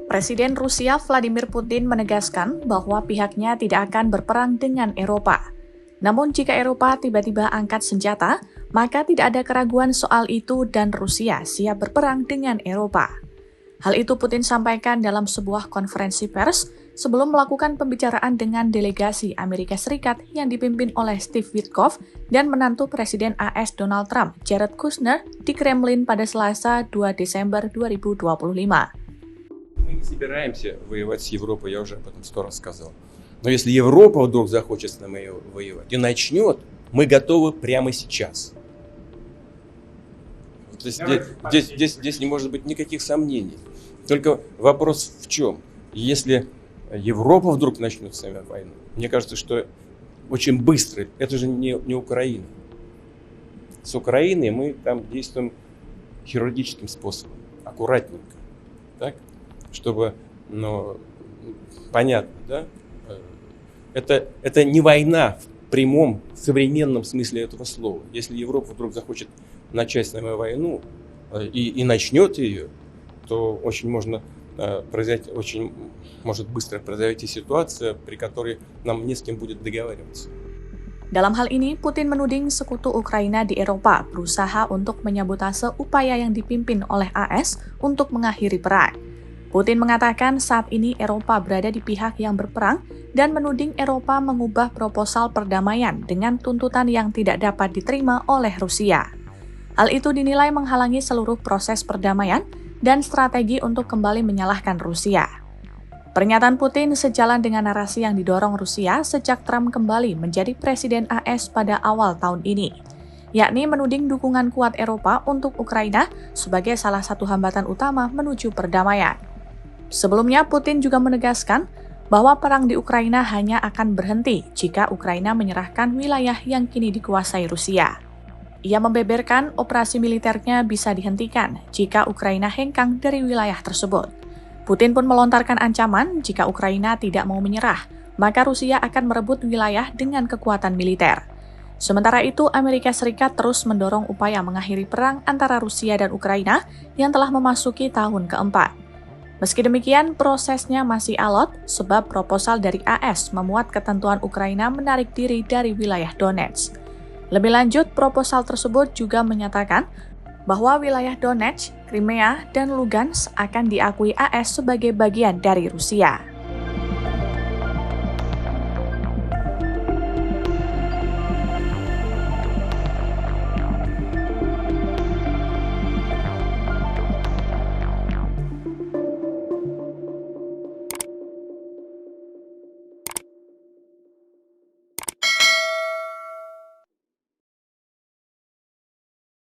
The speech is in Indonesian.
Presiden Rusia Vladimir Putin menegaskan bahwa pihaknya tidak akan berperang dengan Eropa. Namun jika Eropa tiba-tiba angkat senjata, maka tidak ada keraguan soal itu dan Rusia siap berperang dengan Eropa. Hal itu Putin sampaikan dalam sebuah konferensi pers sebelum melakukan pembicaraan dengan delegasi Amerika Serikat yang dipimpin oleh Steve Witkoff dan menantu Presiden AS Donald Trump, Jared Kushner, di Kremlin pada Selasa 2 Desember 2025. Мы не собираемся воевать с Европой, я уже об этом 100 раз сказал. Но если Европа вдруг захочет с нами воевать и начнет, мы готовы прямо сейчас. Здесь не может быть никаких сомнений. Только вопрос в чем? Если Европа вдруг начнет с нами войну, мне кажется, что очень быстро, это же не Украина. С Украиной мы там действуем хирургическим способом, аккуратненько, так? Чтобы, понятно, да? Это не война в прямом, современном смысле этого слова. Если Европа вдруг захочет начать с нами войну и начнет ее, то очень может быстро произойти ситуация, при которой нам не с кем будет договариваться. Dalam hal ini, Putin menuding sekutu Ukraina di Eropa berusaha untuk menyabotase upaya yang dipimpin oleh AS untuk mengakhiri perang. Putin mengatakan saat ini Eropa berada di pihak yang berperang dan menuding Eropa mengubah proposal perdamaian dengan tuntutan yang tidak dapat diterima oleh Rusia. Hal itu dinilai menghalangi seluruh proses perdamaian dan strategi untuk kembali menyalahkan Rusia. Pernyataan Putin sejalan dengan narasi yang didorong Rusia sejak Trump kembali menjadi Presiden AS pada awal tahun ini, yakni menuding dukungan kuat Eropa untuk Ukraina sebagai salah satu hambatan utama menuju perdamaian. Sebelumnya, Putin juga menegaskan bahwa perang di Ukraina hanya akan berhenti jika Ukraina menyerahkan wilayah yang kini dikuasai Rusia. Ia membeberkan operasi militernya bisa dihentikan jika Ukraina hengkang dari wilayah tersebut. Putin pun melontarkan ancaman jika Ukraina tidak mau menyerah, maka Rusia akan merebut wilayah dengan kekuatan militer. Sementara itu, Amerika Serikat terus mendorong upaya mengakhiri perang antara Rusia dan Ukraina yang telah memasuki tahun keempat. Meski demikian, prosesnya masih alot sebab proposal dari AS memuat ketentuan Ukraina menarik diri dari wilayah Donetsk. Lebih lanjut, proposal tersebut juga menyatakan bahwa wilayah Donetsk, Crimea, dan Lugansk akan diakui AS sebagai bagian dari Rusia.